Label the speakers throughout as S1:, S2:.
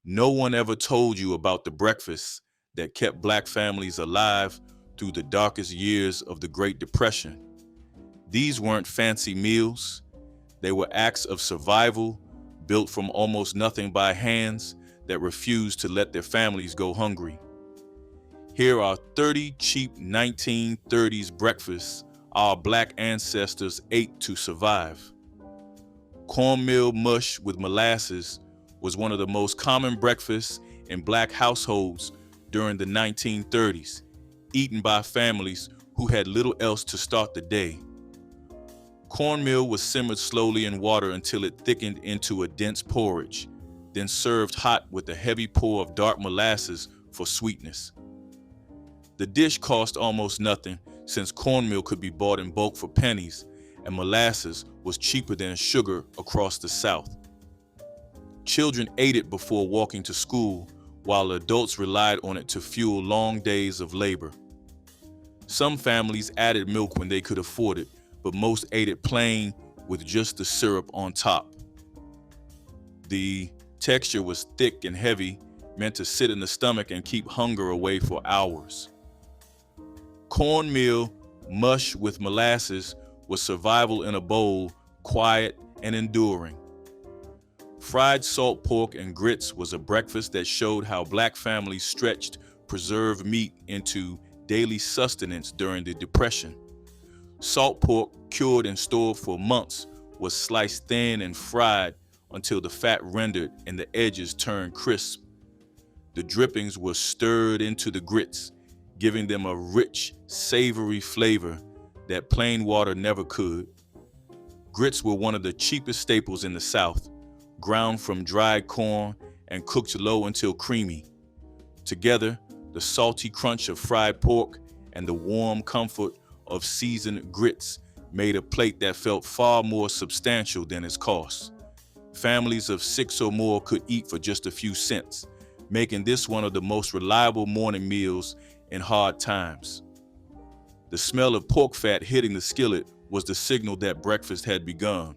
S1: No one ever told you about the breakfasts that kept Black families alive through the darkest years of the Great Depression. These weren't fancy meals, they were acts of survival built from almost nothing by hands that refused to let their families go hungry. Here are 30 cheap 1930s breakfasts our Black ancestors ate to survive. Cornmeal mush with molasses was one of the most common breakfasts in Black households during the 1930s, eaten by families who had little else to start the day. Cornmeal was simmered slowly in water until it thickened into a dense porridge, then served hot with a heavy pour of dark molasses for sweetness. The dish cost almost nothing, since cornmeal could be bought in bulk for pennies, and molasses was cheaper than sugar across the South. Children ate it before walking to school, while adults relied on it to fuel long days of labor. Some families added milk when they could afford it, but most ate it plain with just the syrup on top. The texture was thick and heavy, meant to sit in the stomach and keep hunger away for hours. Cornmeal mush with molasses was survival in a bowl, quiet and enduring. Fried salt pork and grits was a breakfast that showed how Black families stretched preserved meat into daily sustenance during the Depression. Salt pork, cured and stored for months, was sliced thin and fried until the fat rendered and the edges turned crisp. The drippings were stirred into the grits, giving them a rich, savory flavor that plain water never could. Grits were one of the cheapest staples in the South, ground from dried corn and cooked low until creamy. Together, the salty crunch of fried pork and the warm comfort of seasoned grits made a plate that felt far more substantial than its cost. Families of 6 or more could eat for just a few cents, making this one of the most reliable morning meals in hard times. The smell of pork fat hitting the skillet was the signal that breakfast had begun.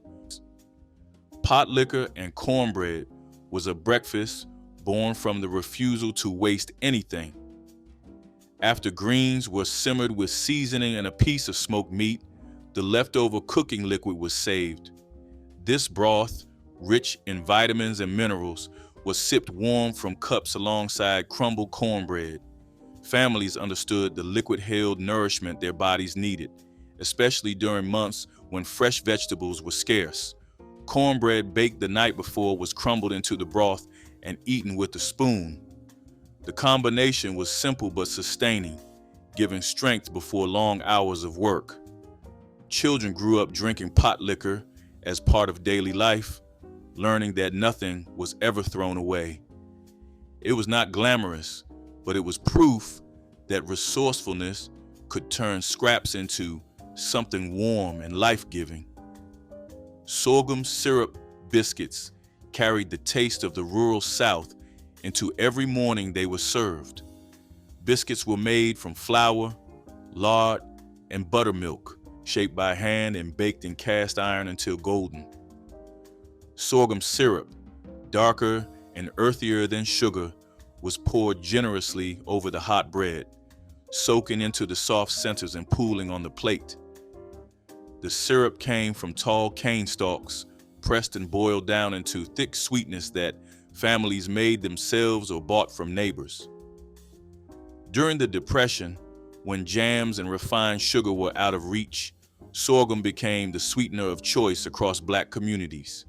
S1: Potlikker and cornbread was a breakfast born from the refusal to waste anything. After greens were simmered with seasoning and a piece of smoked meat, the leftover cooking liquid was saved. This broth, rich in vitamins and minerals, was sipped warm from cups alongside crumbled cornbread. Families understood the liquid held nourishment their bodies needed, especially during months when fresh vegetables were scarce. Cornbread baked the night before was crumbled into the broth and eaten with a spoon. The combination was simple but sustaining, giving strength before long hours of work. Children grew up drinking pot liquor as part of daily life, learning that nothing was ever thrown away. It was not glamorous, but it was proof that resourcefulness could turn scraps into something warm and life-giving. Sorghum syrup biscuits carried the taste of the rural South into every morning they were served. Biscuits were made from flour, lard, and buttermilk, shaped by hand and baked in cast iron until golden. Sorghum syrup, darker and earthier than sugar, was poured generously over the hot bread, soaking into the soft centers and pooling on the plate. The syrup came from tall cane stalks, pressed and boiled down into thick sweetness that families made themselves or bought from neighbors. During the Depression, when jams and refined sugar were out of reach, sorghum became the sweetener of choice across Black communities.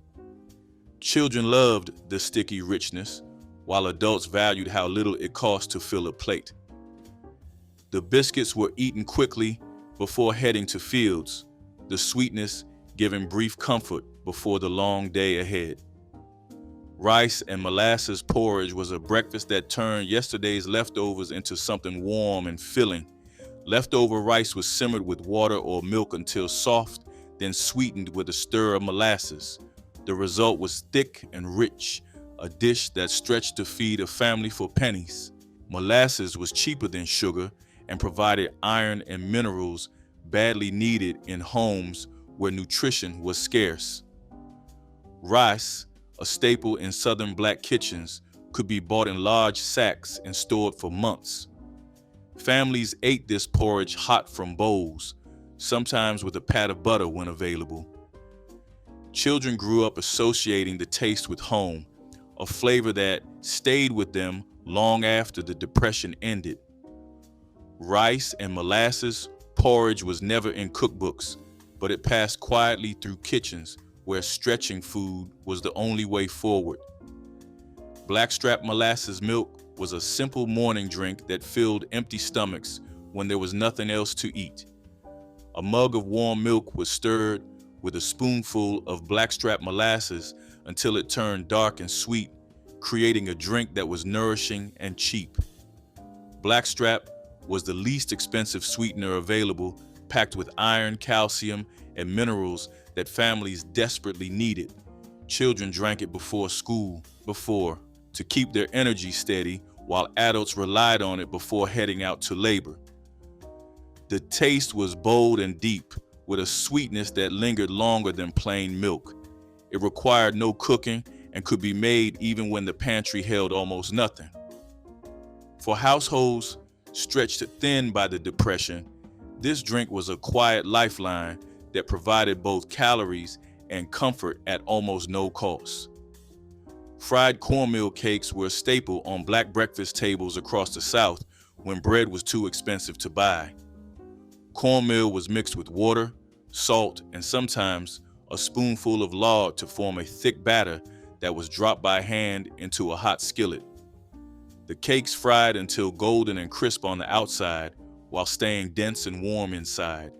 S1: Children loved the sticky richness, while adults valued how little it cost to fill a plate. The biscuits were eaten quickly before heading to fields, the sweetness giving brief comfort before the long day ahead. Rice and molasses porridge was a breakfast that turned yesterday's leftovers into something warm and filling. Leftover rice was simmered with water or milk until soft, then sweetened with a stir of molasses. The result was thick and rich, a dish that stretched to feed a family for pennies. Molasses was cheaper than sugar and provided iron and minerals badly needed in homes where nutrition was scarce. Rice, a staple in Southern Black kitchens, could be bought in large sacks and stored for months. Families ate this porridge hot from bowls, sometimes with a pat of butter when available. Children grew up associating the taste with home, a flavor that stayed with them long after the Depression ended. Rice and molasses porridge was never in cookbooks, but it passed quietly through kitchens where stretching food was the only way forward. Blackstrap molasses milk was a simple morning drink that filled empty stomachs when there was nothing else to eat. A mug of warm milk was stirred with a spoonful of blackstrap molasses until it turned dark and sweet, creating a drink that was nourishing and cheap. Blackstrap was the least expensive sweetener available, packed with iron, calcium, and minerals that families desperately needed. Children drank it before school, to keep their energy steady, while adults relied on it before heading out to labor. The taste was bold and deep, with a sweetness that lingered longer than plain milk. It required no cooking and could be made even when the pantry held almost nothing. For households stretched thin by the Depression, this drink was a quiet lifeline that provided both calories and comfort at almost no cost. Fried cornmeal cakes were a staple on Black breakfast tables across the South when bread was too expensive to buy. Cornmeal was mixed with water, salt, and sometimes a spoonful of lard to form a thick batter that was dropped by hand into a hot skillet. The cakes fried until golden and crisp on the outside while staying dense and warm inside.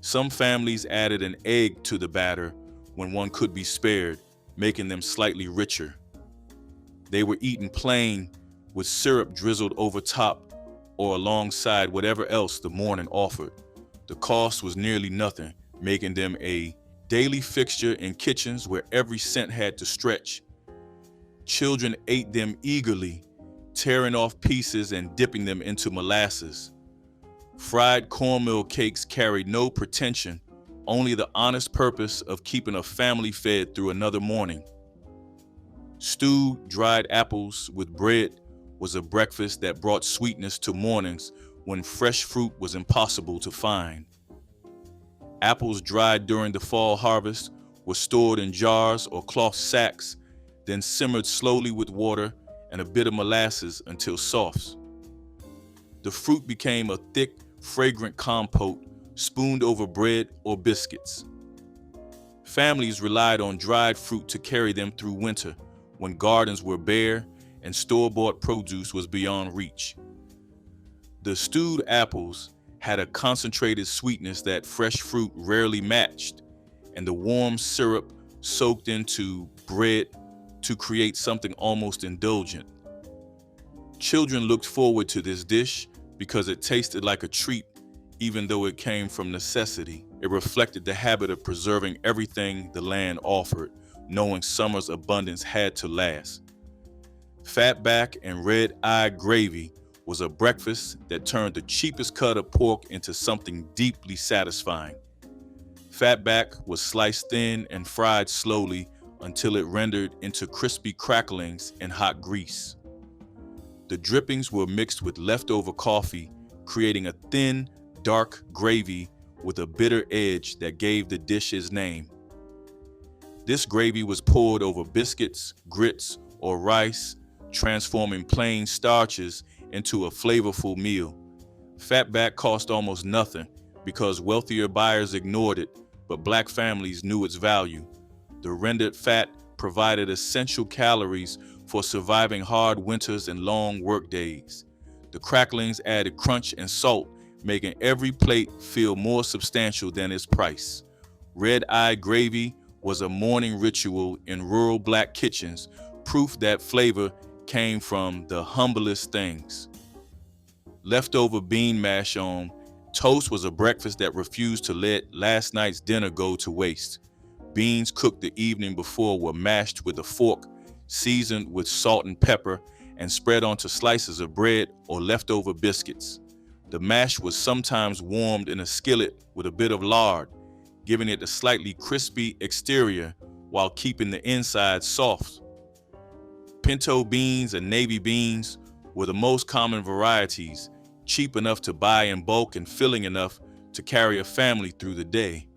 S1: Some families added an egg to the batter when one could be spared, making them slightly richer. They were eaten plain with syrup drizzled over top or alongside whatever else the morning offered. The cost was nearly nothing, making them a daily fixture in kitchens where every cent had to stretch. Children ate them eagerly, tearing off pieces and dipping them into molasses. Fried cornmeal cakes carried no pretension, only the honest purpose of keeping a family fed through another morning. Stewed dried apples with bread was a breakfast that brought sweetness to mornings when fresh fruit was impossible to find. Apples dried during the fall harvest were stored in jars or cloth sacks, then simmered slowly with water and a bit of molasses until soft. The fruit became a thick, fragrant compote spooned over bread or biscuits. Families relied on dried fruit to carry them through winter when gardens were bare and store-bought produce was beyond reach. The stewed apples had a concentrated sweetness that fresh fruit rarely matched, and the warm syrup soaked into bread to create something almost indulgent. Children looked forward to this dish because it tasted like a treat, even though it came from necessity. It reflected the habit of preserving everything the land offered, knowing summer's abundance had to last. Fatback and redeye gravy was a breakfast that turned the cheapest cut of pork into something deeply satisfying. Fatback was sliced thin and fried slowly until it rendered into crispy cracklings in hot grease. The drippings were mixed with leftover coffee, creating a thin, dark gravy with a bitter edge that gave the dish its name. This gravy was poured over biscuits, grits, or rice, transforming plain starches into a flavorful meal. Fatback cost almost nothing because wealthier buyers ignored it, but Black families knew its value. The rendered fat provided essential calories for surviving hard winters and long work days. The cracklings added crunch and salt, making every plate feel more substantial than its price. Redeye gravy was a morning ritual in rural Black kitchens, proof that flavor came from the humblest things. Leftover bean mash on toast was a breakfast that refused to let last night's dinner go to waste. Beans cooked the evening before were mashed with a fork, seasoned with salt and pepper, and spread onto slices of bread or leftover biscuits. The mash was sometimes warmed in a skillet with a bit of lard, giving it a slightly crispy exterior while keeping the inside soft. Pinto beans and navy beans were the most common varieties, cheap enough to buy in bulk and filling enough to carry a family through the day.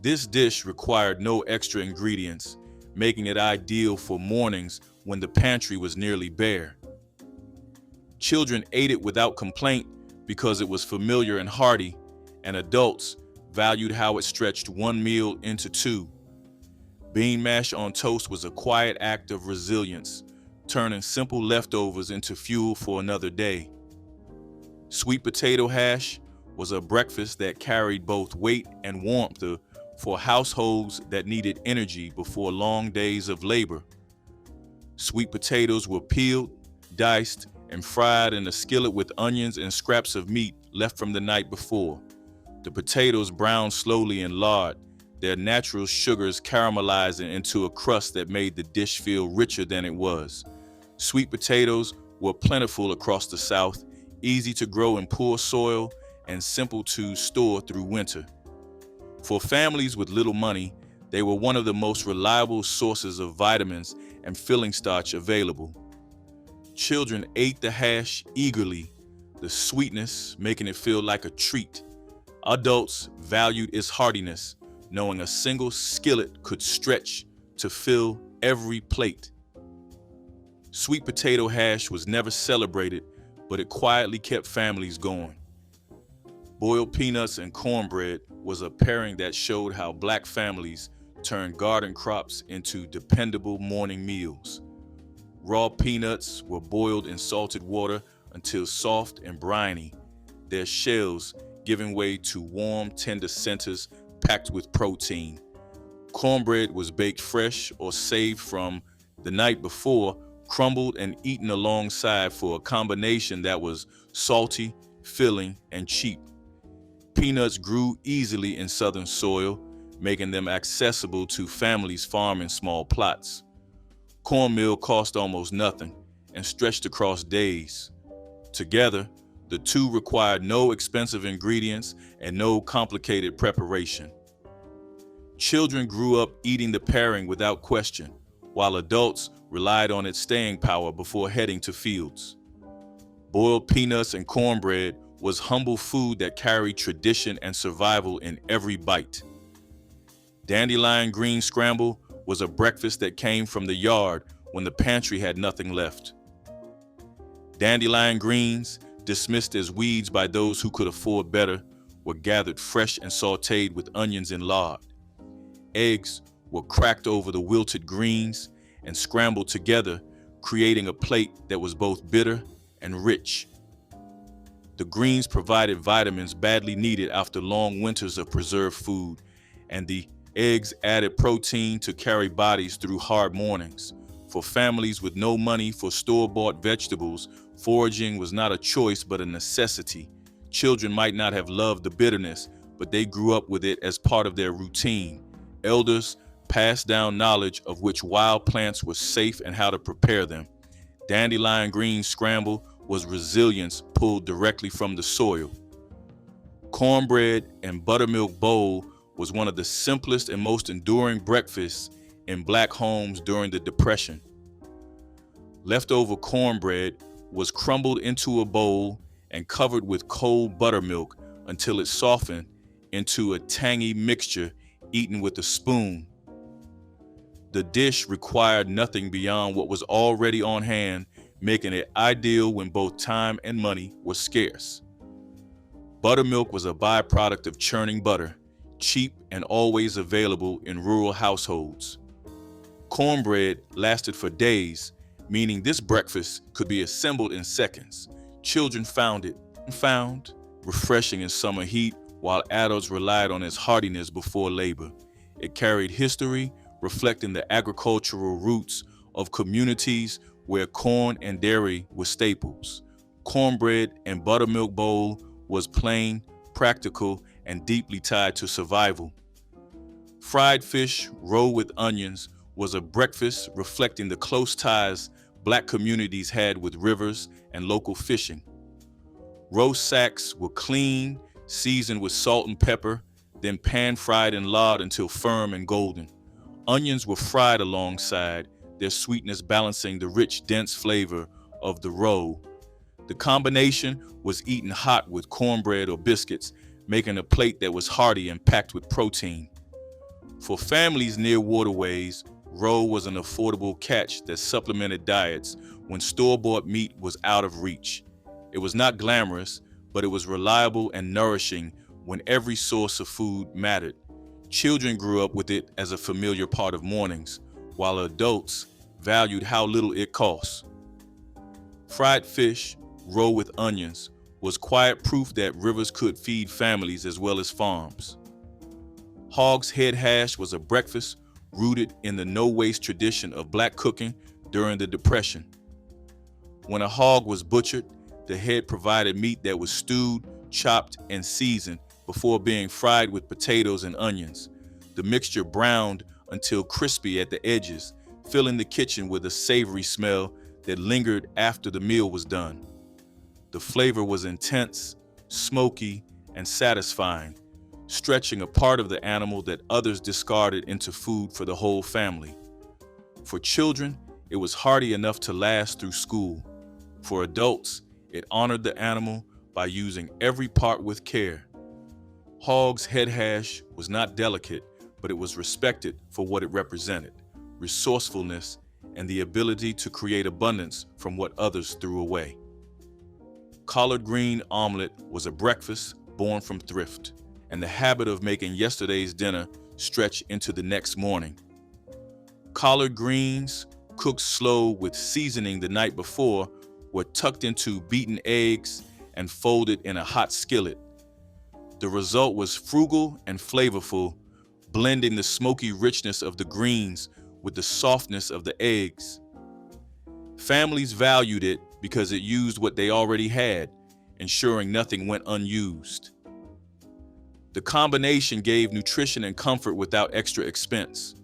S1: This dish required no extra ingredients, making it ideal for mornings when the pantry was nearly bare. Children ate it without complaint because it was familiar and hearty, and adults valued how it stretched one meal into two. Bean mash on toast was a quiet act of resilience, turning simple leftovers into fuel for another day. Sweet potato hash was a breakfast that carried both weight and warmth for households that needed energy before long days of labor. Sweet potatoes were peeled, diced, and fried in a skillet with onions and scraps of meat left from the night before. The potatoes browned slowly in lard, their natural sugars caramelizing into a crust that made the dish feel richer than it was. Sweet potatoes were plentiful across the South, easy to grow in poor soil, and simple to store through winter. For families with little money, they were one of the most reliable sources of vitamins and filling starch available. Children ate the hash eagerly, the sweetness making it feel like a treat. Adults valued its heartiness, knowing a single skillet could stretch to fill every plate. Sweet potato hash was never celebrated, but it quietly kept families going. Boiled peanuts and cornbread was a pairing that showed how Black families turned garden crops into dependable morning meals. Raw peanuts were boiled in salted water until soft and briny, their shells giving way to warm, tender centers packed with protein. Cornbread was baked fresh or saved from the night before, crumbled and eaten alongside for a combination that was salty, filling, and cheap. Peanuts grew easily in southern soil, making them accessible to families farming small plots. Cornmeal cost almost nothing and stretched across days. Together, the two required no expensive ingredients and no complicated preparation. Children grew up eating the pairing without question, while adults relied on its staying power before heading to fields. Boiled peanuts and cornbread was humble food that carried tradition and survival in every bite. Dandelion green scramble was a breakfast that came from the yard when the pantry had nothing left. Dandelion greens, dismissed as weeds by those who could afford better, were gathered fresh and sautéed with onions and lard. Eggs were cracked over the wilted greens and scrambled together, creating a plate that was both bitter and rich. The greens provided vitamins badly needed after long winters of preserved food, and the eggs added protein to carry bodies through hard mornings. For families with no money for store-bought vegetables, foraging was not a choice but a necessity. Children might not have loved the bitterness, but they grew up with it as part of their routine. Elders passed down knowledge of which wild plants were safe and how to prepare them. Dandelion green scramble was resilience pulled directly from the soil. Cornbread and buttermilk bowl was one of the simplest and most enduring breakfasts in Black homes during the Depression. Leftover cornbread was crumbled into a bowl and covered with cold buttermilk until it softened into a tangy mixture eaten with a spoon. The dish required nothing beyond what was already on hand, making it ideal when both time and money were scarce. Buttermilk was a byproduct of churning butter, cheap and always available in rural households. Cornbread lasted for days, meaning this breakfast could be assembled in seconds. Children found it refreshing in summer heat, while adults relied on its heartiness before labor. It carried history, reflecting the agricultural roots of communities where corn and dairy were staples. Cornbread and buttermilk bowl was plain, practical, and deeply tied to survival. Fried fish rolled with onions was a breakfast reflecting the close ties Black communities had with rivers and local fishing. Roast sacks were cleaned, seasoned with salt and pepper, then pan-fried in lard until firm and golden. Onions were fried alongside, their sweetness balancing the rich, dense flavor of the roe. The combination was eaten hot with cornbread or biscuits, making a plate that was hearty and packed with protein. For families near waterways, roe was an affordable catch that supplemented diets when store-bought meat was out of reach. It was not glamorous, but it was reliable and nourishing when every source of food mattered. Children grew up with it as a familiar part of mornings, while adults valued how little it cost. Fried fish, roe with onions, was quiet proof that rivers could feed families as well as farms. Hog's head hash was a breakfast rooted in the no-waste tradition of black cooking during the Depression. When a hog was butchered, the head provided meat that was stewed, chopped, and seasoned before being fried with potatoes and onions. The mixture browned until crispy at the edges, filling the kitchen with a savory smell that lingered after the meal was done. The flavor was intense, smoky, and satisfying, stretching a part of the animal that others discarded into food for the whole family. For children, it was hearty enough to last through school. For adults, it honored the animal by using every part with care. Hog's head hash was not delicate, but it was respected for what it represented: resourcefulness and the ability to create abundance from what others threw away. Collard green omelet was a breakfast born from thrift, and the habit of making yesterday's dinner stretch into the next morning. Collard greens, cooked slow with seasoning the night before, were tucked into beaten eggs and folded in a hot skillet. The result was frugal and flavorful, blending the smoky richness of the greens with the softness of the eggs. Families valued it because it used what they already had, ensuring nothing went unused. The combination gave nutrition and comfort without extra expense.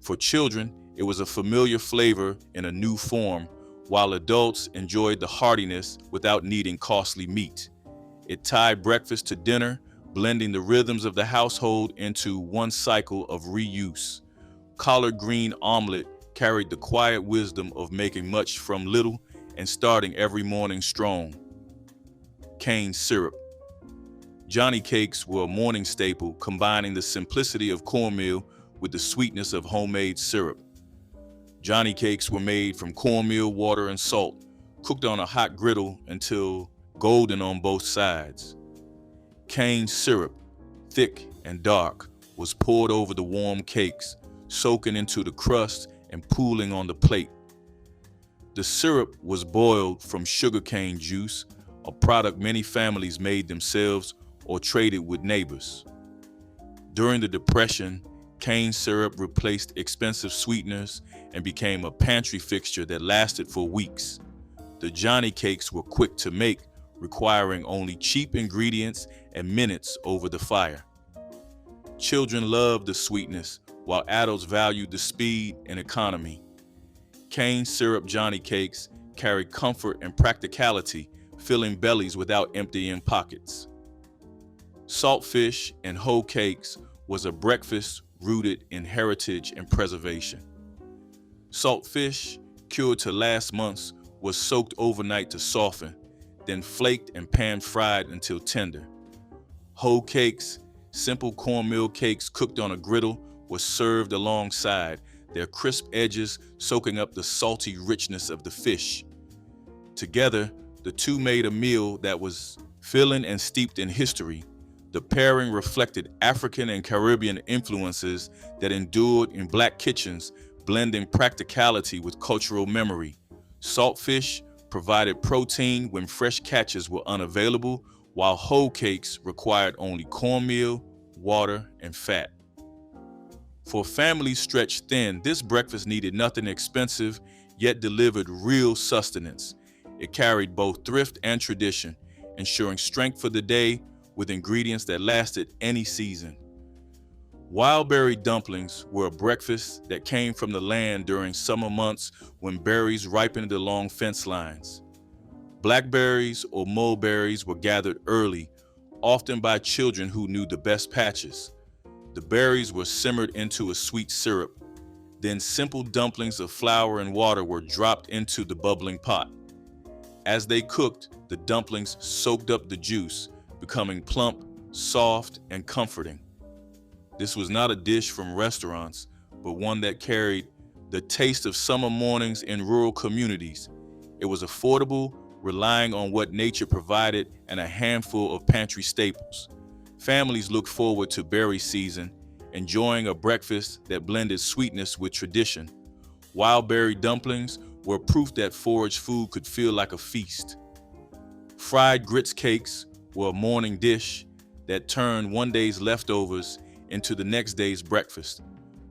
S1: For children, it was a familiar flavor in a new form, while adults enjoyed the heartiness without needing costly meat. It tied breakfast to dinner, blending the rhythms of the household into one cycle of reuse. Collard green omelet carried the quiet wisdom of making much from little and starting every morning strong. Cane syrup. Johnny cakes were a morning staple, combining the simplicity of cornmeal with the sweetness of homemade syrup. Johnny cakes were made from cornmeal, water, and salt, cooked on a hot griddle until golden on both sides. Cane syrup, thick and dark, was poured over the warm cakes, soaking into the crust and pooling on the plate. The syrup was boiled from sugarcane juice, a product many families made themselves or traded with neighbors. During the Depression, cane syrup replaced expensive sweeteners and became a pantry fixture that lasted for weeks. The Johnny cakes were quick to make, requiring only cheap ingredients and minutes over the fire. Children loved the sweetness, while adults valued the speed and economy. Cane syrup Johnny cakes carried comfort and practicality, filling bellies without emptying pockets. Saltfish and hoe cakes was a breakfast rooted in heritage and preservation. Saltfish, cured to last months, was soaked overnight to soften, then flaked and pan-fried until tender. Hoe cakes, simple cornmeal cakes cooked on a griddle, were served alongside, their crisp edges soaking up the salty richness of the fish. Together, the two made a meal that was filling and steeped in history. The pairing reflected African and Caribbean influences that endured in Black kitchens, blending practicality with cultural memory. Saltfish provided protein when fresh catches were unavailable, while hoe cakes required only cornmeal, water, and fat. For families stretched thin, this breakfast needed nothing expensive, yet delivered real sustenance. It carried both thrift and tradition, ensuring strength for the day with ingredients that lasted any season. Wildberry dumplings were a breakfast that came from the land during summer months when berries ripened along fence lines. Blackberries or mulberries were gathered early, often by children who knew the best patches. The berries were simmered into a sweet syrup. Then simple dumplings of flour and water were dropped into the bubbling pot. As they cooked, the dumplings soaked up the juice, becoming plump, soft, and comforting. This was not a dish from restaurants, but one that carried the taste of summer mornings in rural communities. It was affordable, relying on what nature provided and a handful of pantry staples. Families looked forward to berry season, enjoying a breakfast that blended sweetness with tradition. Wildberry dumplings were proof that forage food could feel like a feast. Fried grits cakes were a morning dish that turned one day's leftovers into the next day's breakfast.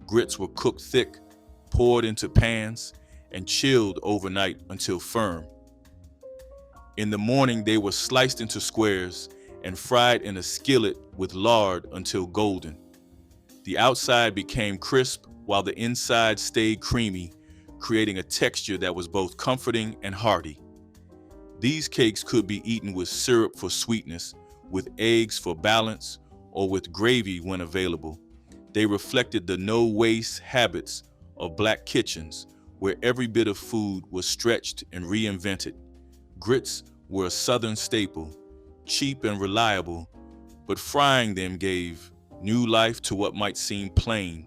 S1: Grits were cooked thick, poured into pans, and chilled overnight until firm. In the morning, they were sliced into squares and fried in a skillet with lard until golden. The outside became crisp while the inside stayed creamy, creating a texture that was both comforting and hearty. These cakes could be eaten with syrup for sweetness, with eggs for balance, or with gravy when available. They reflected the no-waste habits of Black kitchens, where every bit of food was stretched and reinvented. Grits were a Southern staple, cheap and reliable, but frying them gave new life to what might seem plain.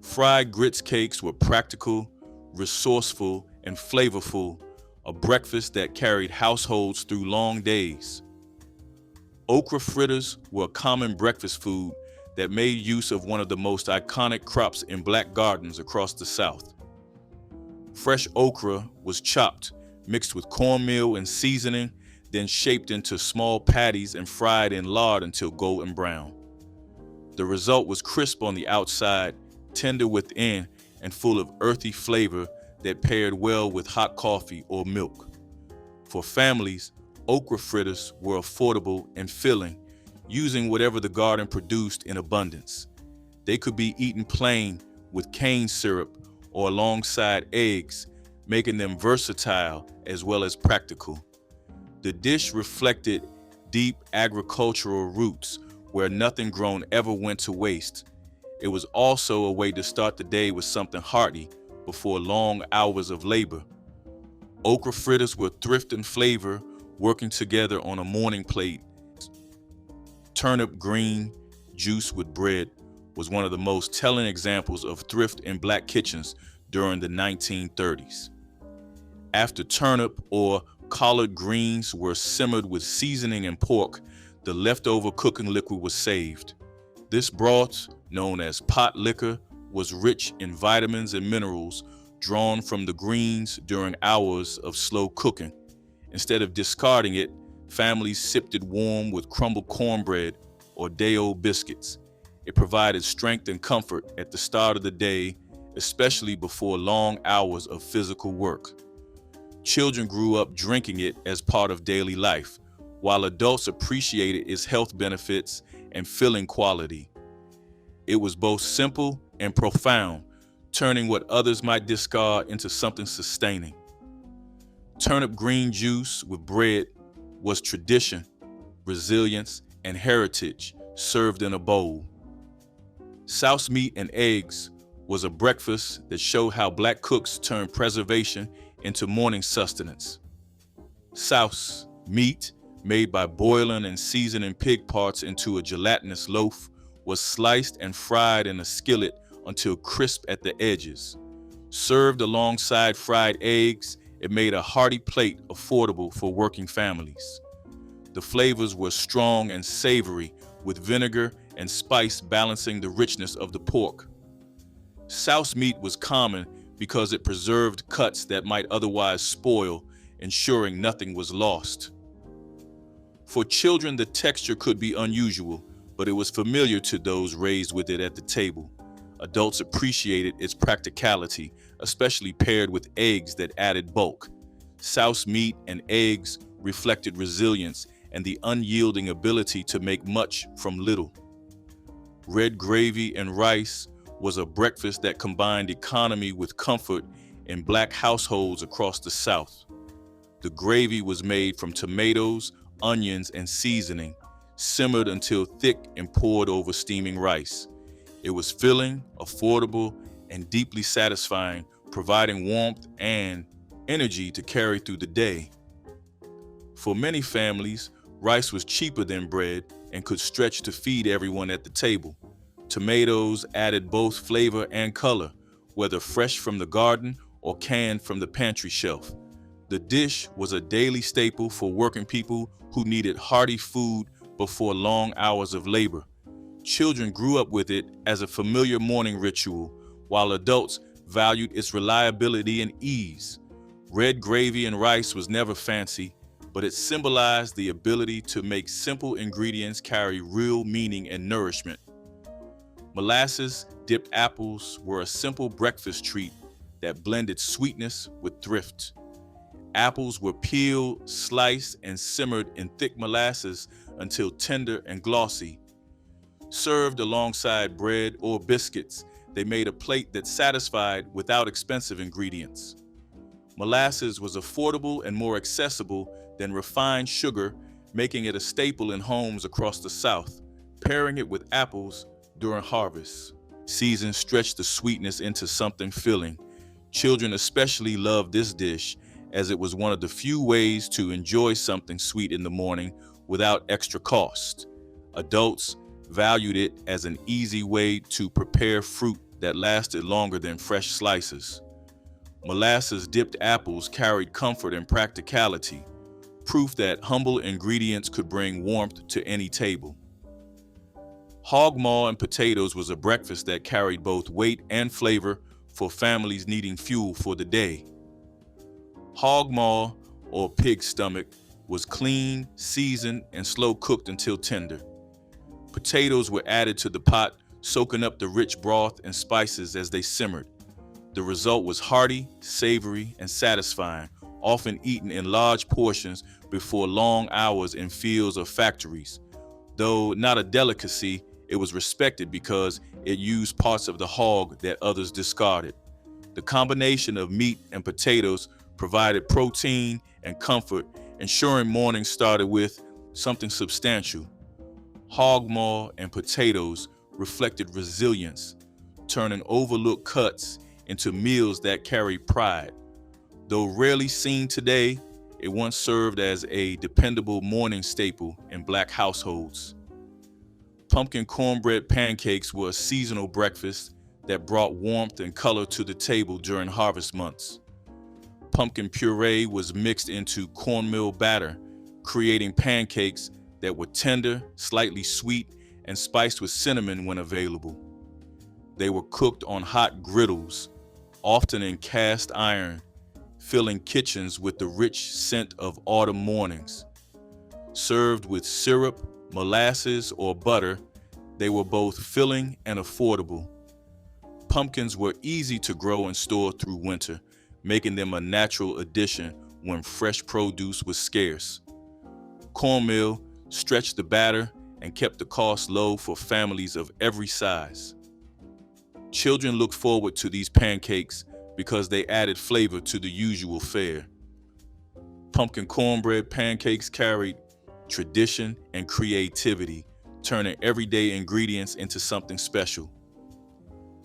S1: Fried grits cakes were practical, resourceful, and flavorful, a breakfast that carried households through long days. Okra fritters were a common breakfast food that made use of one of the most iconic crops in Black gardens across the South. Fresh okra was chopped, mixed with cornmeal and seasoning, then shaped into small patties and fried in lard until golden brown. The result was crisp on the outside, tender within, and full of earthy flavor that paired well with hot coffee or milk. For families, okra fritters were affordable and filling, using whatever the garden produced in abundance. They could be eaten plain with cane syrup or alongside eggs, making them versatile as well as practical. The dish reflected deep agricultural roots where nothing grown ever went to waste. It was also a way to start the day with something hearty before long hours of labor. Okra fritters were thrift and flavor working together on a morning plate. Turnip green juice with bread was one of the most telling examples of thrift in Black kitchens during the 1930s. After turnip or collard greens were simmered with seasoning and pork, the leftover cooking liquid was saved. This broth, known as Potlikker, was rich in vitamins and minerals drawn from the greens during hours of slow cooking. Instead of discarding it, families sipped it warm with crumbled cornbread or day-old biscuits. It provided strength and comfort at the start of the day, especially before long hours of physical work. Children grew up drinking it as part of daily life, while adults appreciated its health benefits and filling quality. It was both simple and profound, turning what others might discard into something sustaining. Turnip green juice with bread was tradition, resilience, and heritage served in a bowl. Souse meat and eggs was a breakfast that showed how Black cooks turned preservation into morning sustenance. Souse, meat made by boiling and seasoning pig parts into a gelatinous loaf, was sliced and fried in a skillet until crisp at the edges. Served alongside fried eggs, it made a hearty plate affordable for working families. The flavors were strong and savory, with vinegar and spice balancing the richness of the pork. Souse meat was common because it preserved cuts that might otherwise spoil, ensuring nothing was lost. For children, the texture could be unusual, but it was familiar to those raised with it at the table. Adults appreciated its practicality, especially paired with eggs that added bulk. Souse meat and eggs reflected resilience and the unyielding ability to make much from little. Red gravy and rice was a breakfast that combined economy with comfort in Black households across the South. The gravy was made from tomatoes, onions, and seasoning, simmered until thick and poured over steaming rice. It was filling, affordable, and deeply satisfying, providing warmth and energy to carry through the day. For many families, rice was cheaper than bread and could stretch to feed everyone at the table. Tomatoes added both flavor and color, whether fresh from the garden or canned from the pantry shelf. The dish was a daily staple for working people who needed hearty food before long hours of labor. Children grew up with it as a familiar morning ritual, while adults valued its reliability and ease. Red gravy and rice was never fancy, but it symbolized the ability to make simple ingredients carry real meaning and nourishment. Molasses dipped apples were a simple breakfast treat that blended sweetness with thrift. Apples were peeled, sliced, and simmered in thick molasses until tender and glossy. Served alongside bread or biscuits, they made a plate that satisfied without expensive ingredients. Molasses was affordable and more accessible than refined sugar, making it a staple in homes across the South. Pairing it with apples during harvest season stretched the sweetness into something filling. Children especially loved this dish, as it was one of the few ways to enjoy something sweet in the morning without extra cost. Adults valued it as an easy way to prepare fruit that lasted longer than fresh slices. Molasses dipped apples carried comfort and practicality, proof that humble ingredients could bring warmth to any table. Hog maul and potatoes was a breakfast that carried both weight and flavor for families needing fuel for the day. Hog maul, or pig stomach, was clean, seasoned, and slow cooked until tender. Potatoes were added to the pot, soaking up the rich broth and spices as they simmered. The result was hearty, savory, and satisfying, often eaten in large portions before long hours in fields or factories. Though not a delicacy, it was respected because it used parts of the hog that others discarded. The combination of meat and potatoes provided protein and comfort, ensuring mornings started with something substantial. Hog maul and potatoes reflected resilience, turning overlooked cuts into meals that carried pride. Though rarely seen today, it once served as a dependable morning staple in Black households. Pumpkin cornbread pancakes were a seasonal breakfast that brought warmth and color to the table during harvest months. Pumpkin puree was mixed into cornmeal batter, creating pancakes that were tender, slightly sweet, and spiced with cinnamon when available. They were cooked on hot griddles, often in cast iron, filling kitchens with the rich scent of autumn mornings. Served with syrup, molasses, or butter, they were both filling and affordable. Pumpkins were easy to grow and store through winter, making them a natural addition when fresh produce was scarce. Cornmeal stretched the batter and kept the cost low for families of every size. Children looked forward to these pancakes because they added flavor to the usual fare. Pumpkin cornbread pancakes carried tradition and creativity, turning everyday ingredients into something special.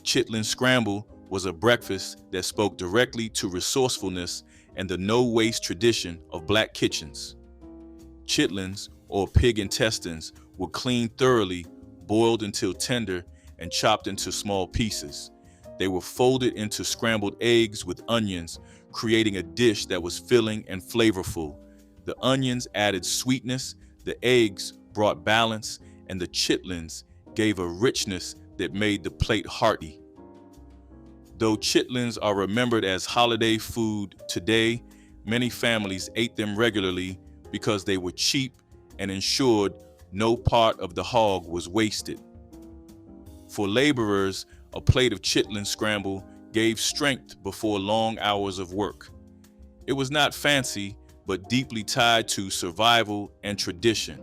S1: Chitlin scramble was a breakfast that spoke directly to resourcefulness and the no-waste tradition of Black kitchens. Chitlins, or pig intestines, were cleaned thoroughly, boiled until tender, and chopped into small pieces. They were folded into scrambled eggs with onions, creating a dish that was filling and flavorful. The onions added sweetness, the eggs brought balance, and the chitlins gave a richness that made the plate hearty. Though chitlins are remembered as holiday food today, many families ate them regularly because they were cheap and ensured no part of the hog was wasted. For laborers, a plate of chitlin scramble gave strength before long hours of work. It was not fancy, but deeply tied to survival and tradition.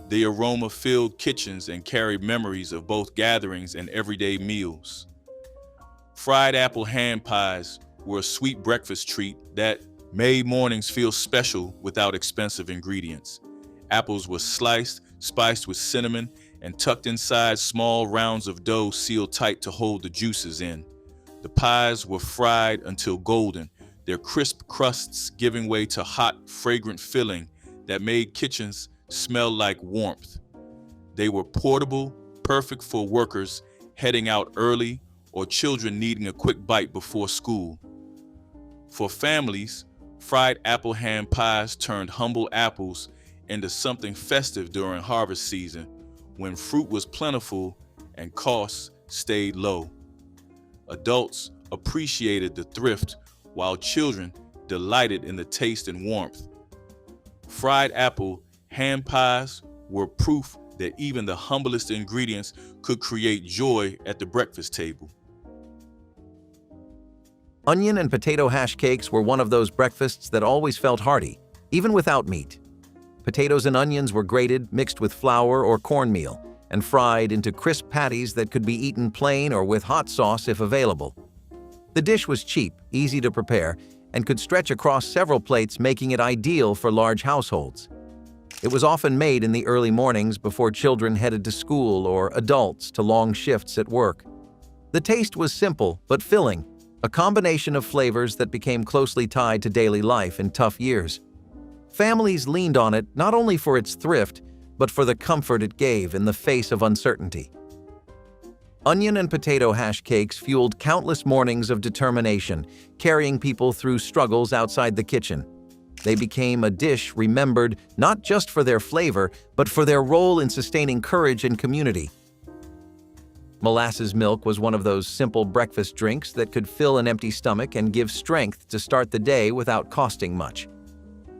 S1: The aroma filled kitchens and carried memories of both gatherings and everyday meals. Fried apple hand pies were a sweet breakfast treat that made mornings feel special without expensive ingredients. Apples were sliced, spiced with cinnamon, and tucked inside small rounds of dough sealed tight to hold the juices in. The pies were fried until golden, their crisp crusts giving way to hot, fragrant filling that made kitchens smell like warmth. They were portable, perfect for workers heading out early or children needing a quick bite before school. For families, fried apple ham pies turned humble apples into something festive during harvest season when fruit was plentiful and costs stayed low. Adults appreciated the thrift while children delighted in the taste and warmth. Fried apple ham pies were proof that even the humblest ingredients could create joy at the breakfast table.
S2: Onion and potato hash cakes were one of those breakfasts that always felt hearty, even without meat. Potatoes and onions were grated, mixed with flour or cornmeal, and fried into crisp patties that could be eaten plain or with hot sauce if available. The dish was cheap, easy to prepare, and could stretch across several plates, making it ideal for large households. It was often made in the early mornings before children headed to school or adults to long shifts at work. The taste was simple but filling, a combination of flavors that became closely tied to daily life in tough years. Families leaned on it not only for its thrift, but for the comfort it gave in the face of uncertainty. Onion and potato hash cakes fueled countless mornings of determination, carrying people through struggles outside the kitchen. They became a dish remembered not just for their flavor, but for their role in sustaining courage and community. Molasses milk was one of those simple breakfast drinks that could fill an empty stomach and give strength to start the day without costing much.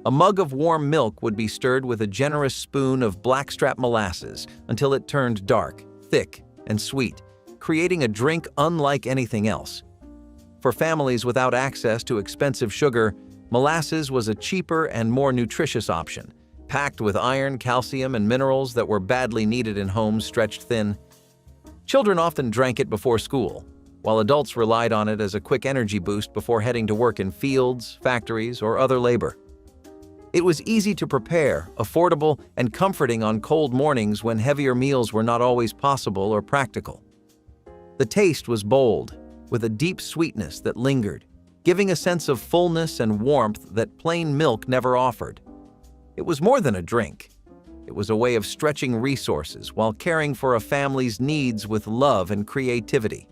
S2: A mug of warm milk would be stirred with a generous spoon of Blackstrap molasses until it turned dark, thick, and sweet, creating a drink unlike anything else. For families without access to expensive sugar, molasses was a cheaper and more nutritious option, packed with iron, calcium, and minerals that were badly needed in homes stretched thin. Children often drank it before school, while adults relied on it as a quick energy boost before heading to work in fields, factories, or other labor. It was easy to prepare, affordable, and comforting on cold mornings when heavier meals were not always possible or practical. The taste was bold, with a deep sweetness that lingered, giving a sense of fullness and warmth that plain milk never offered. It was more than a drink. It was a way of stretching resources while caring for a family's needs with love and creativity.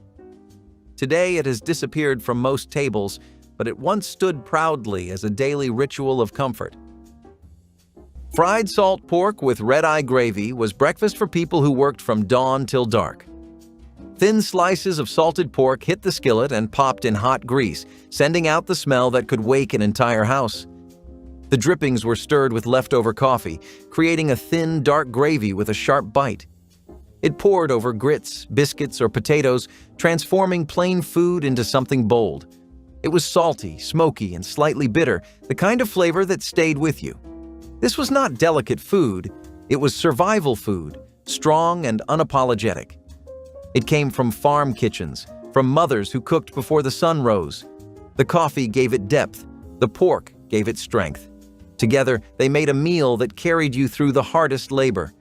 S2: Today, it has disappeared from most tables, but it once stood proudly as a daily ritual of comfort. Fried salt pork with red-eye gravy was breakfast for people who worked from dawn till dark. Thin slices of salted pork hit the skillet and popped in hot grease, sending out the smell that could wake an entire house. The drippings were stirred with leftover coffee, creating a thin, dark gravy with a sharp bite. It poured over grits, biscuits, or potatoes, transforming plain food into something bold. It was salty, smoky, and slightly bitter, the kind of flavor that stayed with you. This was not delicate food, it was survival food, strong and unapologetic. It came from farm kitchens, from mothers who cooked before the sun rose. The coffee gave it depth, the pork gave it strength. Together, they made a meal that carried you through the hardest labor.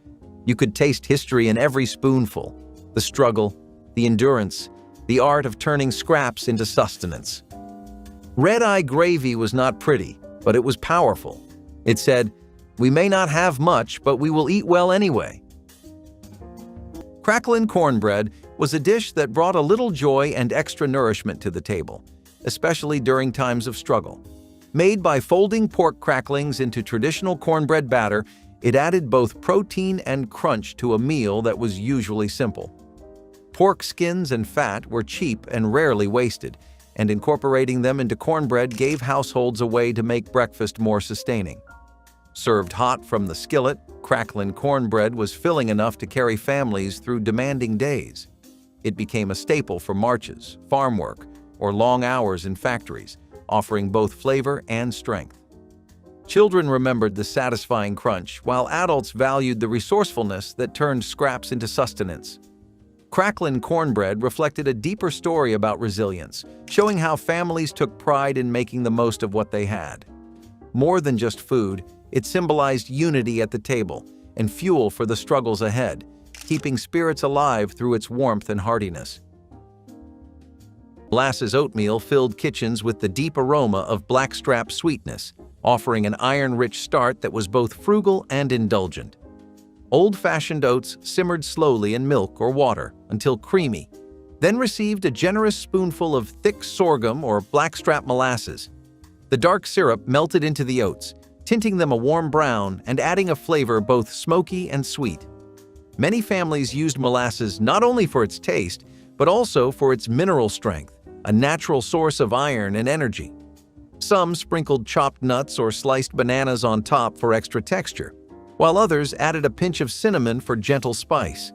S2: You could taste history in every spoonful, the struggle, the endurance, the art of turning scraps into sustenance. Red-eye gravy was not pretty, but it was powerful. It said, "We may not have much, but we will eat well anyway." Crackling cornbread was a dish that brought a little joy and extra nourishment to the table, especially during times of struggle. Made by folding pork cracklings into traditional cornbread batter, it added both protein and crunch to a meal that was usually simple. Pork skins and fat were cheap and rarely wasted, and incorporating them into cornbread gave households a way to make breakfast more sustaining. Served hot from the skillet, crackling cornbread was filling enough to carry families through demanding days. It became a staple for marches, farm work, or long hours in factories, offering both flavor and strength. Children remembered the satisfying crunch, while adults valued the resourcefulness that turned scraps into sustenance. Crackling cornbread reflected a deeper story about resilience, showing how families took pride in making the most of what they had. More than just food, it symbolized unity at the table and fuel for the struggles ahead, keeping spirits alive through its warmth and heartiness. Molasses oatmeal filled kitchens with the deep aroma of Blackstrap sweetness, offering an iron-rich start that was both frugal and indulgent. Old-fashioned oats simmered slowly in milk or water until creamy, then received a generous spoonful of thick sorghum or blackstrap molasses. The dark syrup melted into the oats, tinting them a warm brown and adding a flavor both smoky and sweet. Many families used molasses not only for its taste, but also for its mineral strength, a natural source of iron and energy. Some sprinkled chopped nuts or sliced bananas on top for extra texture, while others added a pinch of cinnamon for gentle spice.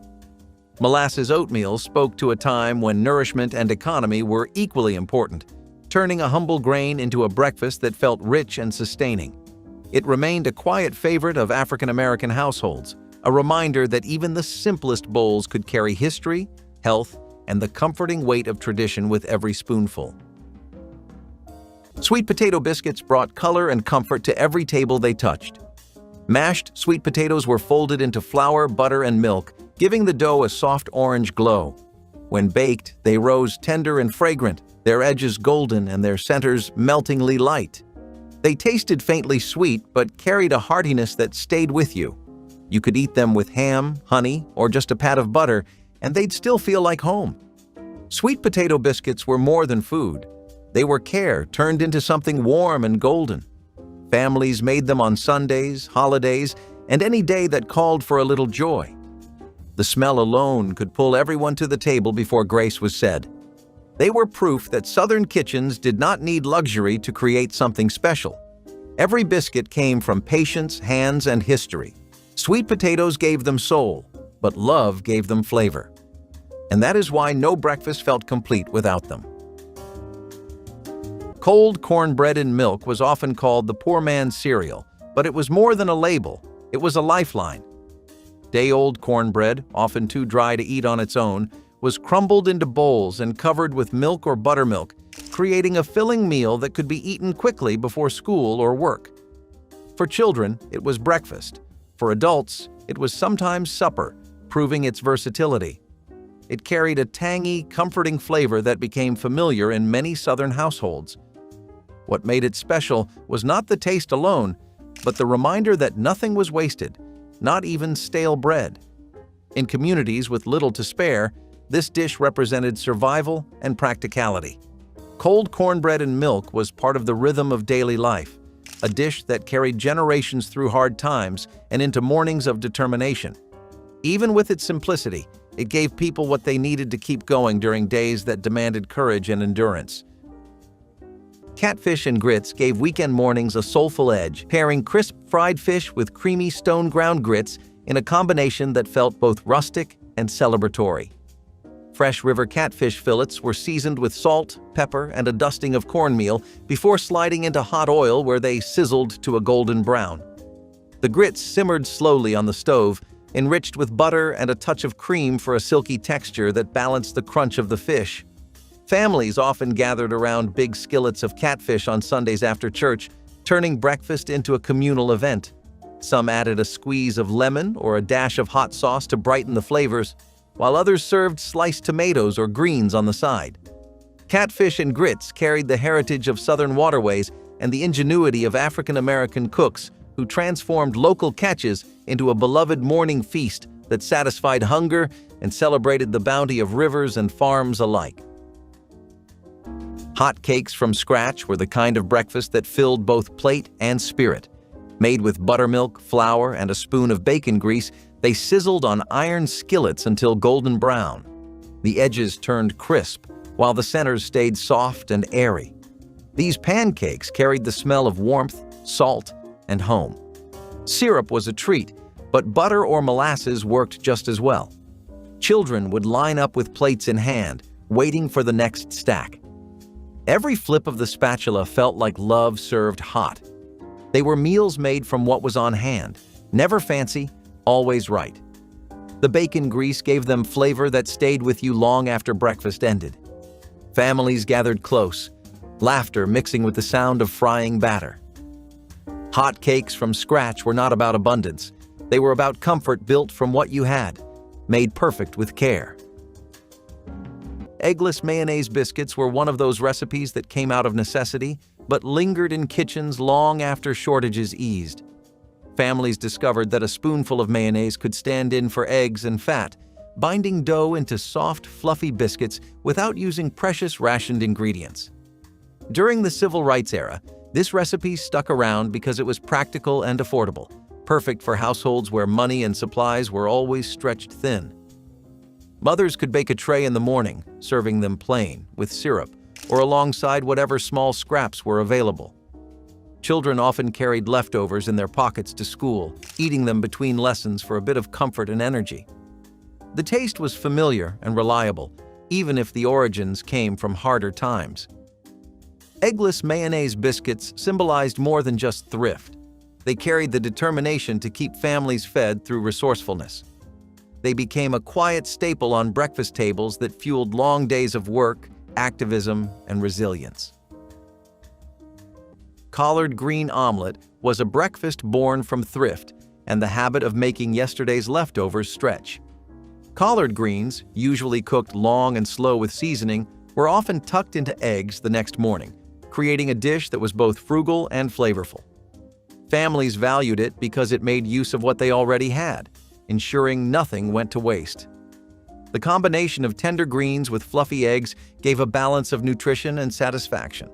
S2: Molasses oatmeal spoke to a time when nourishment and economy were equally important, turning a humble grain into a breakfast that felt rich and sustaining. It remained a quiet favorite of African American households, a reminder that even the simplest bowls could carry history, health, and the comforting weight of tradition with every spoonful. Sweet potato biscuits brought color and comfort to every table they touched. Mashed sweet potatoes were folded into flour, butter, and milk, giving the dough a soft orange glow. When baked, they rose tender and fragrant, their edges golden and their centers meltingly light. They tasted faintly sweet, but carried a heartiness that stayed with you. You could eat them with ham, honey, or just a pat of butter, and they'd still feel like home. Sweet potato biscuits were more than food. They were care turned into something warm and golden. Families made them on Sundays, holidays, and any day that called for a little joy. The smell alone could pull everyone to the table before grace was said. They were proof that Southern kitchens did not need luxury to create something special. Every biscuit came from patience, hands, and history. Sweet potatoes gave them soul, but love gave them flavor. And that is why no breakfast felt complete without them. Cold cornbread and milk was often called the poor man's cereal, but it was more than a label. It was a lifeline. Day-old cornbread, often too dry to eat on its own, was crumbled into bowls and covered with milk or buttermilk, creating a filling meal that could be eaten quickly before school or work. For children, it was breakfast. For adults, it was sometimes supper, proving its versatility. It carried a tangy, comforting flavor that became familiar in many Southern households. What made it special was not the taste alone, but the reminder that nothing was wasted, not even stale bread. In communities with little to spare, this dish represented survival and practicality. Cold cornbread and milk was part of the rhythm of daily life, a dish that carried generations through hard times and into mornings of determination. Even with its simplicity, it gave people what they needed to keep going during days that demanded courage and endurance. Catfish and grits gave weekend mornings a soulful edge, pairing crisp fried fish with creamy stone-ground grits in a combination that felt both rustic and celebratory. Fresh river catfish fillets were seasoned with salt, pepper, and a dusting of cornmeal before sliding into hot oil where they sizzled to a golden brown. The grits simmered slowly on the stove, enriched with butter and a touch of cream for a silky texture that balanced the crunch of the fish. Families often gathered around big skillets of catfish on Sundays after church, turning breakfast into a communal event. Some added a squeeze of lemon or a dash of hot sauce to brighten the flavors, while others served sliced tomatoes or greens on the side. Catfish and grits carried the heritage of Southern waterways and the ingenuity of African American cooks who transformed local catches into a beloved morning feast that satisfied hunger and celebrated the bounty of rivers and farms alike. Hot cakes from scratch were the kind of breakfast that filled both plate and spirit. Made with buttermilk, flour, and a spoon of bacon grease, they sizzled on iron skillets until golden brown. The edges turned crisp, while the centers stayed soft and airy. These pancakes carried the smell of warmth, salt, and home. Syrup was a treat, but butter or molasses worked just as well. Children would line up with plates in hand, waiting for the next stack. Every flip of the spatula felt like love served hot. They were meals made from what was on hand, never fancy, always right. The bacon grease gave them flavor that stayed with you long after breakfast ended. Families gathered close, laughter mixing with the sound of frying batter. Hot cakes from scratch were not about abundance. They were about comfort built from what you had, made perfect with care. Eggless mayonnaise biscuits were one of those recipes that came out of necessity, but lingered in kitchens long after shortages eased. Families discovered that a spoonful of mayonnaise could stand in for eggs and fat, binding dough into soft, fluffy biscuits without using precious rationed ingredients. During the Civil Rights era, this recipe stuck around because it was practical and affordable, perfect for households where money and supplies were always stretched thin. Mothers could bake a tray in the morning, serving them plain, with syrup, or alongside whatever small scraps were available. Children often carried leftovers in their pockets to school, eating them between lessons for a bit of comfort and energy. The taste was familiar and reliable, even if the origins came from harder times. Eggless mayonnaise biscuits symbolized more than just thrift. They carried the determination to keep families fed through resourcefulness. They became a quiet staple on breakfast tables that fueled long days of work, activism, and resilience. Collard green omelet was a breakfast born from thrift and the habit of making yesterday's leftovers stretch. Collard greens, usually cooked long and slow with seasoning, were often tucked into eggs the next morning, creating a dish that was both frugal and flavorful. Families valued it because it made use of what they already had, ensuring nothing went to waste. The combination of tender greens with fluffy eggs gave a balance of nutrition and satisfaction.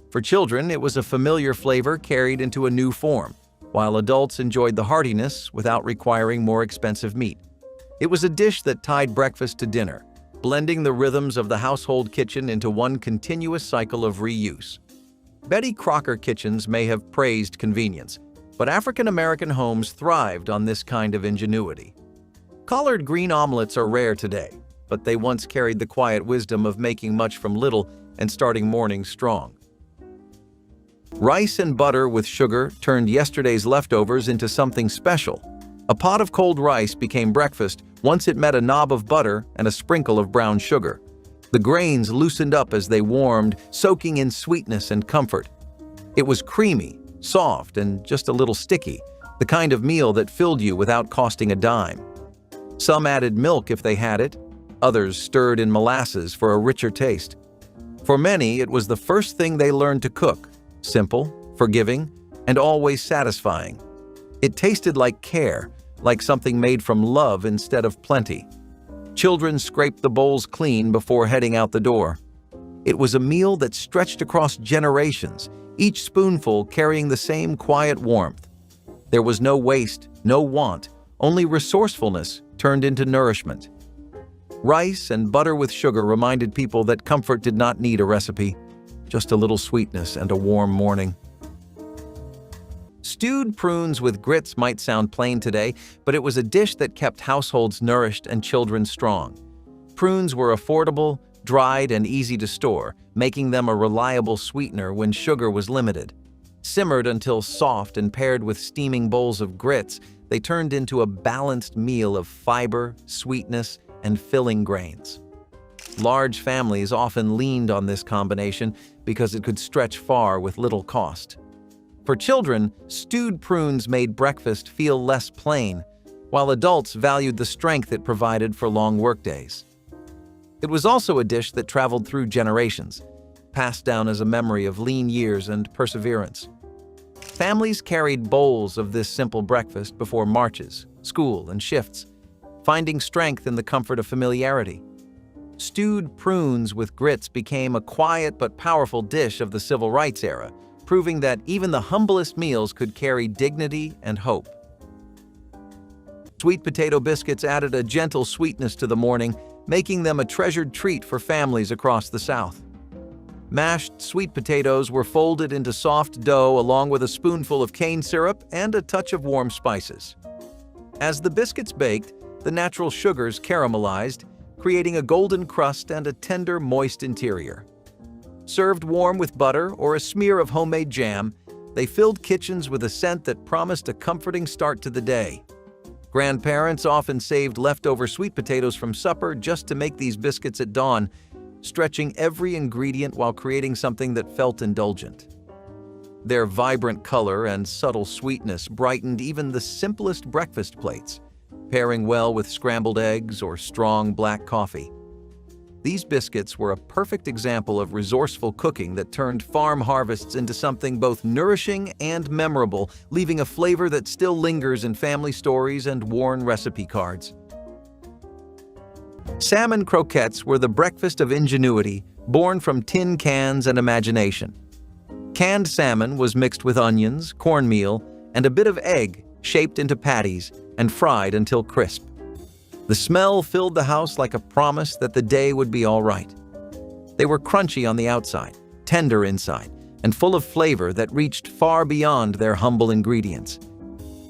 S2: For children, it was a familiar flavor carried into a new form, while adults enjoyed the heartiness without requiring more expensive meat. It was a dish that tied breakfast to dinner, blending the rhythms of the household kitchen into one continuous cycle of reuse. Betty Crocker kitchens may have praised convenience, but African-American homes thrived on this kind of ingenuity. Collard green omelets are rare today, but they once carried the quiet wisdom of making much from little and starting mornings strong. Rice and butter with sugar turned yesterday's leftovers into something special. A pot of cold rice became breakfast once it met a knob of butter and a sprinkle of brown sugar. The grains loosened up as they warmed, soaking in sweetness and comfort. It was creamy, soft, and just a little sticky, the kind of meal that filled you without costing a dime. Some added milk if they had it, others stirred in molasses for a richer taste. For many, it was the first thing they learned to cook, simple, forgiving, and always satisfying. It tasted like care, like something made from love instead of plenty. Children scraped the bowls clean before heading out the door. It was a meal that stretched across generations, each spoonful carrying the same quiet warmth. There was no waste, no want, only resourcefulness turned into nourishment. Rice and butter with sugar reminded people that comfort did not need a recipe, just a little sweetness and a warm morning. Stewed prunes with grits might sound plain today, but it was a dish that kept households nourished and children strong. Prunes were affordable, dried, and easy to store, making them a reliable sweetener when sugar was limited. Simmered until soft and paired with steaming bowls of grits, they turned into a balanced meal of fiber, sweetness, and filling grains. Large families often leaned on this combination because it could stretch far with little cost. For children, stewed prunes made breakfast feel less plain, while adults valued the strength it provided for long workdays. It was also a dish that traveled through generations, passed down as a memory of lean years and perseverance. Families carried bowls of this simple breakfast before marches, school, and shifts, finding strength in the comfort of familiarity. Stewed prunes with grits became a quiet but powerful dish of the Civil Rights era, proving that even the humblest meals could carry dignity and hope. Sweet potato biscuits added a gentle sweetness to the morning, making them a treasured treat for families across the South. Mashed sweet potatoes were folded into soft dough along with a spoonful of cane syrup and a touch of warm spices. As the biscuits baked, the natural sugars caramelized, creating a golden crust and a tender, moist interior. Served warm with butter or a smear of homemade jam, they filled kitchens with a scent that promised a comforting start to the day. Grandparents often saved leftover sweet potatoes from supper just to make these biscuits at dawn, stretching every ingredient while creating something that felt indulgent. Their vibrant color and subtle sweetness brightened even the simplest breakfast plates, pairing well with scrambled eggs or strong black coffee. These biscuits were a perfect example of resourceful cooking that turned farm harvests into something both nourishing and memorable, leaving a flavor that still lingers in family stories and worn recipe cards. Salmon croquettes were the breakfast of ingenuity, born from tin cans and imagination. Canned salmon was mixed with onions, cornmeal, and a bit of egg, shaped into patties and fried until crisp. The smell filled the house like a promise that the day would be all right. They were crunchy on the outside, tender inside, and full of flavor that reached far beyond their humble ingredients.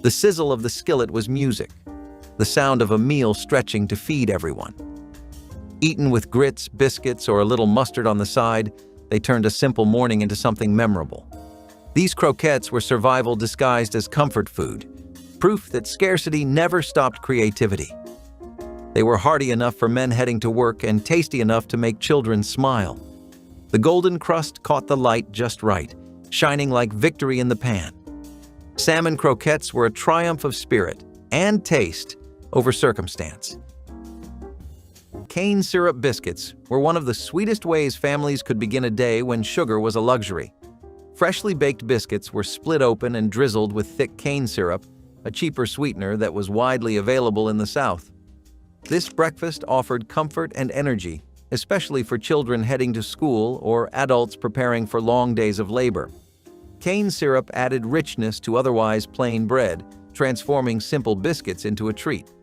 S2: The sizzle of the skillet was music, the sound of a meal stretching to feed everyone. Eaten with grits, biscuits, or a little mustard on the side, they turned a simple morning into something memorable. These croquettes were survival disguised as comfort food, proof that scarcity never stopped creativity. They were hearty enough for men heading to work and tasty enough to make children smile. The golden crust caught the light just right, shining like victory in the pan. Salmon croquettes were a triumph of spirit and taste over circumstance. Cane syrup biscuits were one of the sweetest ways families could begin a day when sugar was a luxury. Freshly baked biscuits were split open and drizzled with thick cane syrup, a cheaper sweetener that was widely available in the South. This breakfast offered comfort and energy, especially for children heading to school or adults preparing for long days of labor. Cane syrup added richness to otherwise plain bread, transforming simple biscuits into a treat.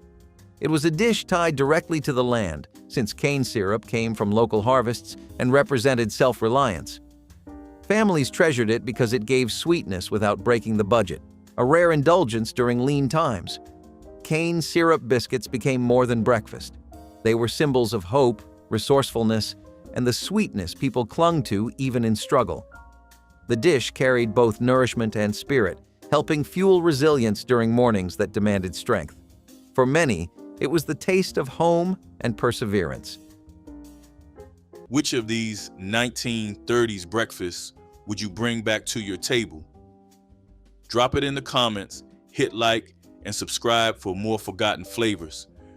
S2: It was a dish tied directly to the land, since cane syrup came from local harvests and represented self-reliance. Families treasured it because it gave sweetness without breaking the budget, a rare indulgence during lean times. Cane syrup biscuits became more than breakfast. They were symbols of hope, resourcefulness, and the sweetness people clung to even in struggle. The dish carried both nourishment and spirit, helping fuel resilience during mornings that demanded strength. For many, it was the taste of home and perseverance.
S1: Which of these 1930s breakfasts would you bring back to your table? Drop it in the comments, hit like, and subscribe for more forgotten flavors.